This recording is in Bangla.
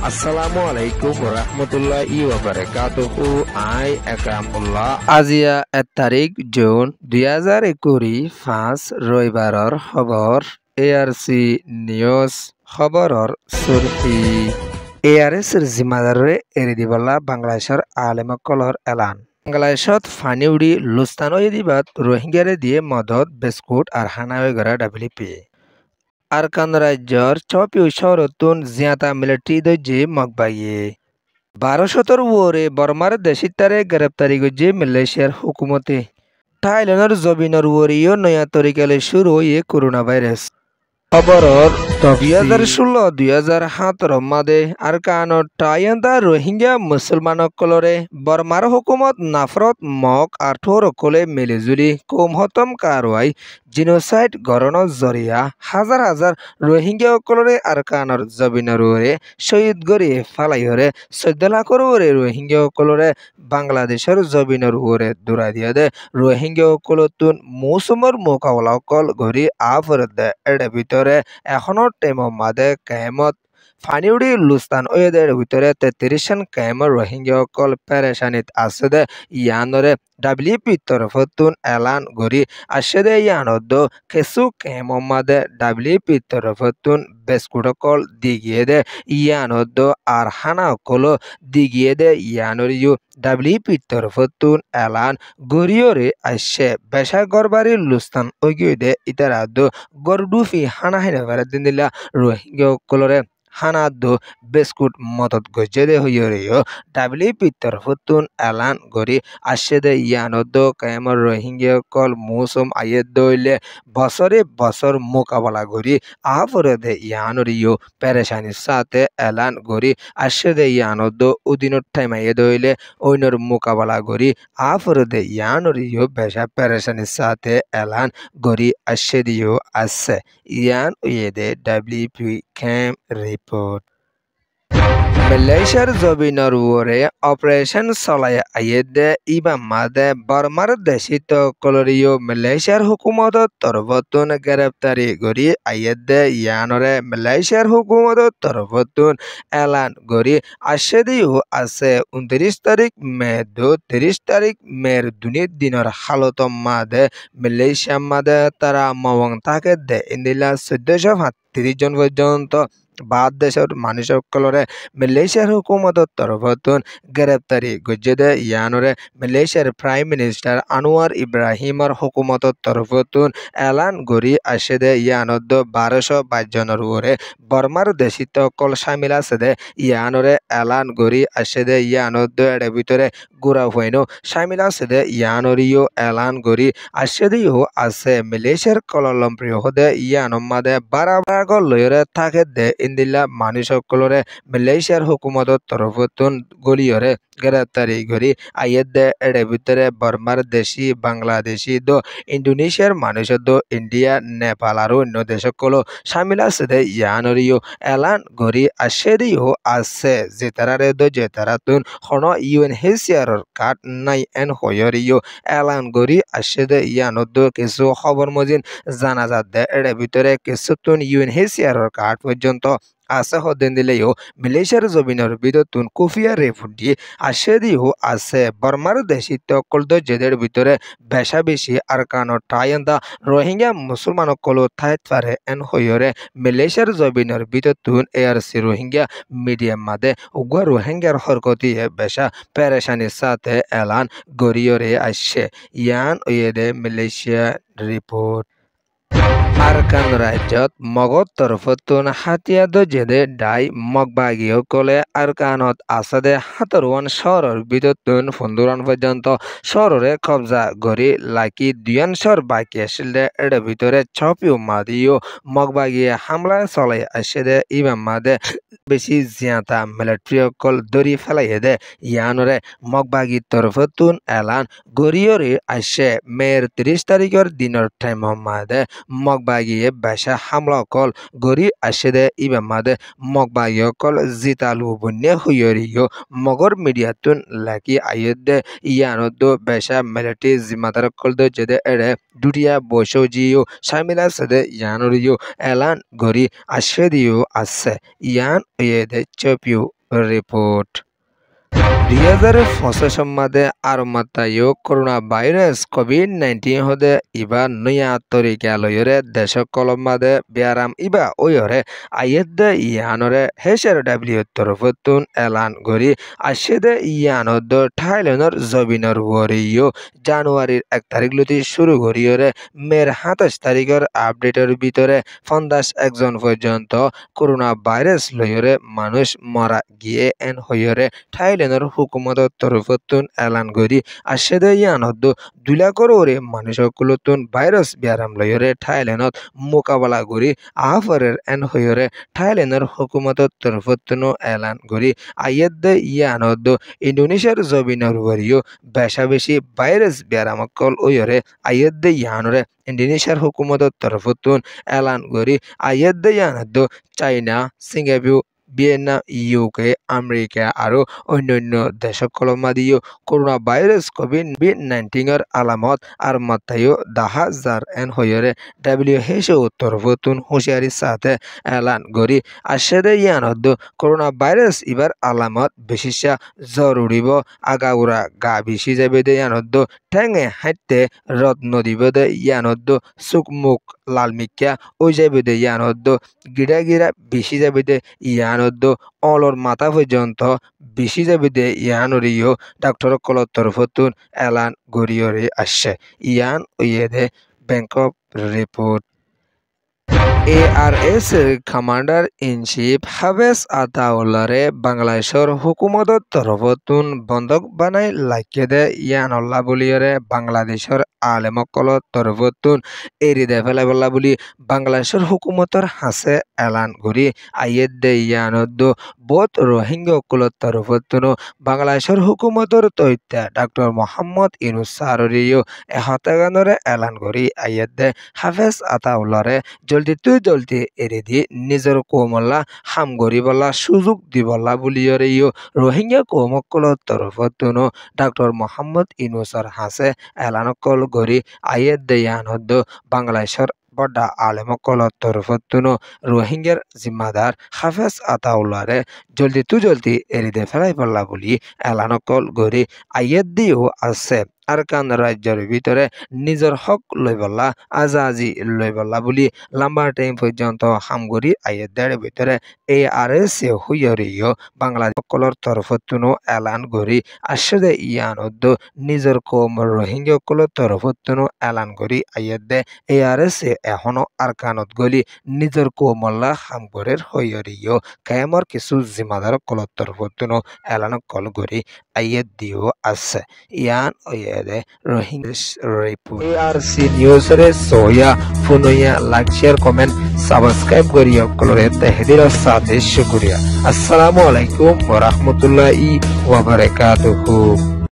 Assalamu alaikum warahmatullahi wabarakatuh. I Akramullah. আজিয়া 1 তারিখ জুন 2025 রবিবাৰৰ খবৰ ARC নিউজ খবৰৰ সুরখি ARSৰ জিম্মাদাৰে এৰি দিবলা বাংলাদেশৰ আলেমসকলৰ এলান বাংলাদেশত ফানি উৰি লুস্তান দিবাত রোহিঙ্গারে দিয়ে মদত বিস্কুট আর হানাওয়ে গড়া WP আরকান রাজ্যর চপিউ শহরতুন জিয়াতা মিলিটারি দজ্জে মগবাইয়ে 1200 ওরে বর্মার দেশিতারে গ্রেপ্তারি গজ্জে মালয়েশিয়ার হুকুমতে থাইল্যান্ডের জবিনর ওরিও নয়া তরিকালে শুরু হয়ে করোনা ভাইরাস খবরর 2016-2017 মাদে আরকানৰ টায়ান্দা রোহিঙ্গা মুসলমানসকলরে বর্মার হুকুমত নাফরত মক আঠোরকলে মিলিজুলি কমহতম কারওয়াই জিনোসাইড গণনৰ জরিয়া হাজার হাজার রোহিঙ্গাসকলরে আরকানৰ জবিনরে শহীদ গড়ি ফালাইহরে 14 লাখর ওরে রোহিঙ্গাসকলরে বাংলাদেশের জবিনর ওরে দূৰাই দিয়া দে রোহিঙ্গাসকলতুন মৌসুমৰ মোকাবলাসকল ঘড়ি আফরত দে এর ভিতরে এখনৰ টেমৰ মাদে কেমত ফানিউডি লুস্তান ওয়েদের ভিতরে 33 কেমর রোহিঙ্গাসকল পেরেশানিত আছে দে ইয়ানরে WP তরফতুন এলান গড়ি আসে দে ইয়ানদ কিছু কেমর মাদে WP তরফতুন বেস্কুটকল দিগিয়ে দে ইয়ানদ আর হানাকল দিগিয়ে দে ইয়ানরিও WP তরফতুন এলান গড়িয়রে আসে বেশা গরবারি লুস্তান ওগিয়ে দে ইতারাদ গরডুফি হানা হেনে ভেড়া দিনিলা রোহিঙ্গাসকলরে হানাদো বিস্কুট মদত গজে দে হইয়রিও WP তরফতুন এলান গড়ি আসে দে ইয়ানদ কেমর রোহিঙ্গাসকল মৌসুম আয়ে দইলে বছরে বছর মোকাবেলা গড়ি আফরে দে ইয়ানরিও পেরেশানির সাথে এলান গড়ি আসে দে ইয়ানদ উদিনত টাইম আয়ে দইলে ওইনর মোকাবেলা গড়ি আফরে দে ইয়ানরিও বেশা পেরেশানির সাথে এলান গড়ি আসে দিও আছে ইয়ান উয়েদে WP ক্যাম্প রিপোর্ট মালয়েশিয়ার জবিনর ওরে অপারেশন চলায় আইয়েদে ইবা মাদে বর্মার দেশিত কলরিও মালয়েশিয়ার হুকুমতর তরফতুন গ্রেপ্তারি গড়ি আইয়েদে ইয়ানরে মালয়েশিয়ার হুকুমতর তরফতুন এলান গড়ি আসে দিও আছে 29 তারিখ মে 30 তারিখ মের দুনির দিনের হালত মাদে মালয়েশিয়া মাদে তারা মওয়াং থাকে দে ইন্দিলা 1430 জন পর্যন্ত বাদ দেশের মানুষসকলরে মালয়েশিয়ার হুকুমতর তরফতুন গ্রেপ্তারি গজ্জে দে ইয়ানরে মালয়েশিয়ার প্রাইম মিনিস্টার আনোয়ার ইব্রাহিমর হুকুমতর তরফতুন এলান গড়ি আসে দে ইয়ানদ 1222 জনের ওরে বর্মার দেশিত কল সামিল আছে দে ইয়ানরে এলান গড়ি আসে দে ইয়ানদ এর ভিতরে গুড়া হইনো সামিল আছে দে ইয়ানরিও এলান গড়ি আসে দিও আছে মালয়েশিয়ার কলম্প্রিয় হদে ইয়ানম্মাদে বারাবাগল লয়রে থাকে দে ইন্দিলা মানুষসকলরে মালয়েশিয়ার হুকুমতর তরফতুন গলিয়রে গ্রেপ্তারি গড়ি আইয়েদে এর ভিতরে বর্মার দেশি বাংলাদেশি দো ইন্দোনেশিয়ার মানুষ দো ইন্ডিয়া নেপাল আর অন্য দেশসকল সামিল আছে দে ইয়ানরিও এলান গড়ি আসে দিও আছে জেতারারে দো জেতারাতুন হন UNHCR কার্ড নাই এন হয়রিও এলান গড়ি আসে দে ইয়ানদ কিছু খবর মজিন জানা যাতে এর ভিতরে কিছুতুন UNHCR কার্ড পর্যন্ত আছে হদেন দিলেও মালয়েশিয়ার জমিনের বিদতুন কুফিয়া রেফুটি আসে দিও আছে বর্মার দেশিত কলদ জেদের ভিতরে বেশা বেশি আরকানৰ টায়ান্দা রোহিঙ্গা মুসলমান কলো থাইত পারে এন হইরে মালয়েশিয়ার জমিনের বিদতুন ARC রোহিঙ্গা মিডিয়াম মাদে উগা রোহিঙ্গার হরকতিয়ে বেশা পেরেশানির সাথে এলান গড়িয়রে আসছে ইয়ান ওয়েদে মালয়েশিয়া রিপোর্ট আরকান রাজ্যত মগত তরফতুন হাতিয়াদ জেদে ডাই মগবাগীয় কলে আরকানত আসাদে হাতরওয়ান শহরের বিদতুন ফুন্দুরান পর্যন্ত শহরে কবজা গড়ি লাকি দুয়ানশর বাকি আসলে এর ভিতরে ছপিও মাদিও মগবাগিয়ে হামলা চলাই আসে দে ইমাম মাদে বেশি জিয়াতা মিলিটারি কল দরি ফেলাই দে ইয়ানরে মগবাগি তরফতুন এলান গড়িয়রে আসে মের 30 তারিখের দিনের টাইম মাদে মগবাগিয়ে বেশা হামলা কল গড়ি আসে দে ইবা মাদে মগবাগিয় কল জিতালু বন্যে হুইয়রিও মগর মিডিয়াতুন লাকি আইয়দে ইয়ানদ বেশা মিলিটারি জিম্মাদার কল দে জেদে এড়ে দুটিয়া বসো জিও সামিলা সদে ইয়ানরিও এলান গড়ি আসে দিও আছে ইয়ান এদে চপিও রিপোর্ট 2025 সম্মাদে আর মাতায়ো করোনা ভাইরাস কোভিড-19 হদে ইবা নয়া তরিকা লয়রে দেশ কলমাদে বিয়ারাম ইবা ওয়রে আইয়েদে ইয়ানরে হেসার ডাব্লিউ তরফতুন এলান গরি আশেদে ইয়ানদ থাইল্যান্ডর জবিনর ওরিও জানুয়ারির 1 তারিখ লতি শুরু করিয়রে মের 27 তারিখের আপডেটের ভিতরে 51 জন পর্যন্ত করোনা ভাইরাস লয়রে মানুষ মারা গিয়ে এন হইরে থাইল্যান্ডের হুকুমত তরফতুন এলান করি আশেদে ইয়ানদ 2 লাখর ওরে মানুষকুলতুন ভাইরাস বিয়ারাম লয়রে থাইল্যান্ডত মোকাবেলা করি আফরের এন হইরে থাইল্যান্ডের হুকুমত তরফতুন এলান করি আইয়েদে ইয়ানদ ইন্দোনেশিয়ার জবিনর ওরিও বেশা বেশি ভাইরাস বিয়ারামকল ওয়রে আইয়েদে ইয়ানরে ইন্দোনেশিয়ার হুকুমত তরফতুন এলান করি আইয়েদে ইয়ানদ চাইনা সিঙ্গাপুর ভিয়েতনাম ইউকে আমেরিকা আৰু অন্যান্য দেশসকলৰ মাদিও করোনা ভাইরাস কোভিড-19 আলামত আর মাত্রায়ও 10,000 এন হইরে WHO তরফতুন হুঁশিয়ারির সাথে এলান করি আশেদে ইয়ানদ করোনা ভাইরাস ইবার আলামত বেশিসা জরুরিব আগাউরা গা বেশি যাবে দে ইয়ানদ ঠেঙে হাঁটতে রদ নদীব দে ইয়ানদ সুকমুখ লালমিকা ওই যাবে দে ইয়ানদ গিরা গিরা বেশি যাবে দে ইয়ানদ অলর মাথা পর্যন্ত বেশি যাবে দে ইয়ানরিও ডাক্তার কলর তরফতুন এলান গরিয়রে আসছে ইয়ান ওয়েদে bank of report ARS commander in chief হাফেজ আতাউল্লাহরে বাংলাদেশের হুকুমতর তরফতুন বন্ধক বানাই লাগিয়ে দে ইয়ানল্লা বলিয়রে বাংলাদেশের আলেমকলর তরফতুন এরি দে ফেলাবল্লা বলি বাংলাদেশের হুকুমতর হাসে এলান করি আইয়েদ দে ইয়ানদ বোধ রোহিঙ্গকলর তরফতুন বাংলাদেশের হুকুমতর তৈত্যা ডক্টর মোহাম্মদ ইউনুস সাররিও এহতাগানরে এলান করি আইয়েদ দে হাফেজ আতাউল্লাহরে জলদি এরে দিয়ে নিজের কৌমল্লা হাম গরিবল্লা সুযোগ দিবল্লা বলিয়রেও রোহিঙ্গা কৌমকলর তরফতুন ডক্টর মোহাম্মদ ইউনুসর হাসে এলানকল গরি আইয়েদ দেয়ানদ বাংলাদেশের বড়া আলেমকলর তরফতুন রোহিঙ্গার জিম্মাদার হাফেজ আতাউল্লাহরে জলদি এরি দে ফেলাই পড়লা বলি এলানকল গরি আইয়েদ দিও আছে আরকান রাজ্যের ভিতরে নিজের হক লইবল্লা আজাজি লইবল্লা বলি লম্বা টাইম পর্যন্ত হামগরি আইয়েদের ভিতরে ARS হুইয়রিও বাংলাদেশ কলর তরফতুন এলান গরি আশেদে ইয়ানদ নিজের কম রোহিঙ্গা কলর তরফতুন এলান গরি আইয়েদে ARS এখনো আরকানত গলি নিজের কমল্লা হামগরের হুইয়রিও কায়ামর কিছু জিম্মাদার কলর তরফতুন এলান কল গরি আইয়েদ দিও আছে ইয়ান Rohingya report ARC news re soya funoya like share comment subscribe koriyo kolore tehdir sate shukriya assalamu alaikum wa rahmatullahi wa barakatuh